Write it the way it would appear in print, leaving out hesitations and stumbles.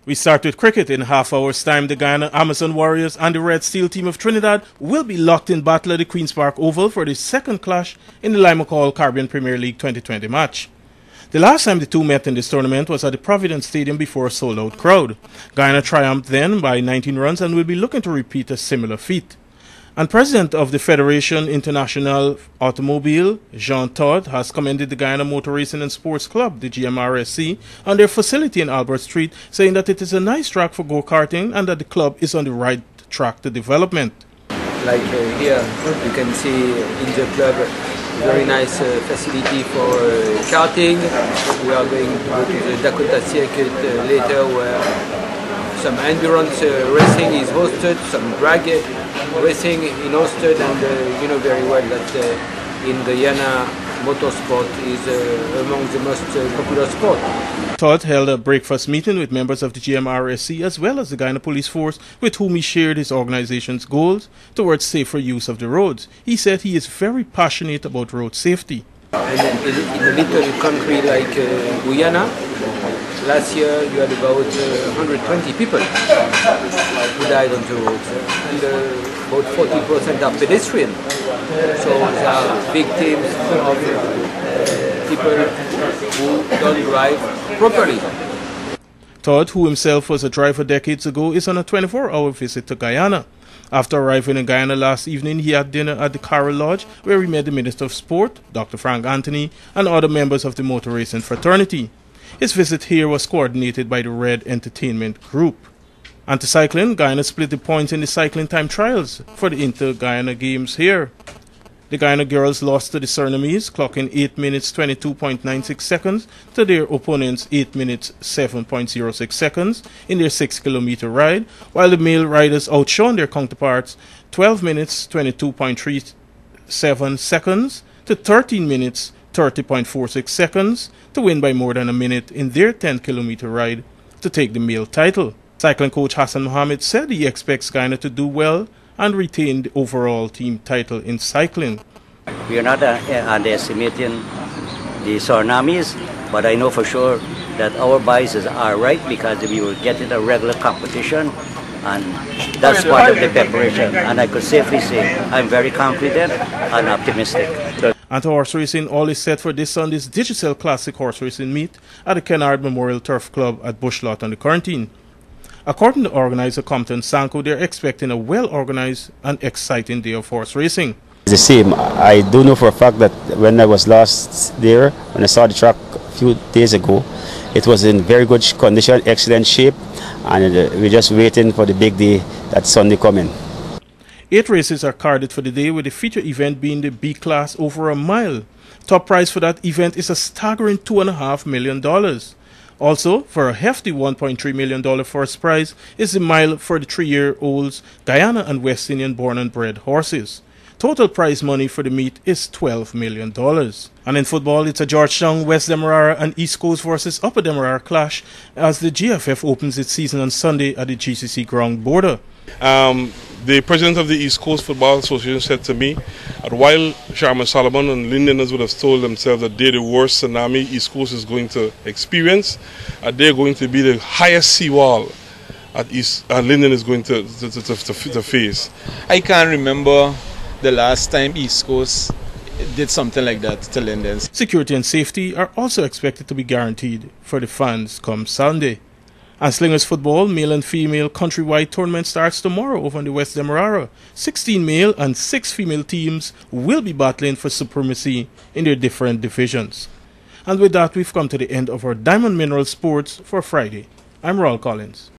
We start with cricket. In half hour's time, the Guyana Amazon Warriors and the Red Steel team of Trinidad will be locked in battle at the Queen's Park Oval for the second clash in the Lima Call Caribbean Premier League 2020 match. The last time the two met in this tournament was at the Providence Stadium before a sold-out crowd. Guyana triumphed then by 19 runs and will be looking to repeat a similar feat. And President of the Fédération Internationale Automobile, Jean Todt, has commended the Guyana Motor Racing and Sports Club, the GMRSC, on their facility in Albert Street, saying that it is a nice track for go-karting and that the club is on the right track to development. Like here, you can see in the club very nice facility for karting. We are going to go to the Dakota circuit later, where some endurance racing is hosted, some drag racing is hosted, and you know very well that in Guyana, motorsport is among the most popular sport. Todd held a breakfast meeting with members of the GMRSC as well as the Guyana Police Force, with whom he shared his organization's goals towards safer use of the roads. He said he is very passionate about road safety. And in a little country like Guyana, last year you had about 120 people who died on the roads, and about 40% are pedestrian. So there are victims of people who don't drive properly. Todd, who himself was a driver decades ago, is on a 24-hour visit to Guyana. After arriving in Guyana last evening, he had dinner at the Carroll Lodge, where he met the Minister of Sport, Dr. Frank Anthony, and other members of the motor racing fraternity. His visit here was coordinated by the Red Entertainment Group. And to cycling, Guyana split the points in the cycling time trials for the Inter-Guyana Games here. The Guyana girls lost to the Surinamese, clocking 8 minutes 22.96 seconds to their opponents' 8 minutes 7.06 seconds in their 6-kilometer ride, while the male riders outshone their counterparts 12 minutes 22.37 seconds to 13 minutes 30.46 seconds to win by more than a minute in their 10-kilometer ride to take the male title. Cycling coach Hassan Mohammed said he expects Guyana to do well and retain the overall team title in cycling. We are not underestimating the Surinamis, but I know for sure that our biases are right because we will get in a regular competition, and that's part of the preparation. And I could safely say I'm very confident and optimistic. And to horse racing, all is set for this Sunday's Digital Classic horse racing meet at the Kennard Memorial Turf Club at Bushlot on the Quarantine. According to organizer Compton Sanko, they're expecting a well-organized and exciting day of horse racing. It's the same. I do know for a fact that when I was last there, when I saw the track a few days ago, it was in very good condition, excellent shape, and we're just waiting for the big day that Sunday coming. 8 races are carded for the day, with the feature event being the B class over a mile. Top prize for that event is a staggering $2.5 million. Also, for a hefty $1.3 million first prize is the mile for the 3-year-olds Guyana and West Indian born and bred horses. Total prize money for the meet is $12 million. And in football, it's a Georgetown, West Demerara and East Coast versus Upper Demerara clash as the GFF opens its season on Sunday at the GCC ground border. The president of the East Coast Football Association said to me that while Sharman Solomon and Linderners would have told themselves that they're the worst tsunami East Coast is going to experience, they're going to be the highest seawall at Linden is going to face. I can't remember the last time East Coast did something like that to Linden. Security and safety are also expected to be guaranteed for the fans come Sunday. And Slingers football, male and female countrywide tournament starts tomorrow over on the West Demerara. 16 male and 6 female teams will be battling for supremacy in their different divisions. And with that, we've come to the end of our Diamond Mineral Sports for Friday. I'm Raul Collins.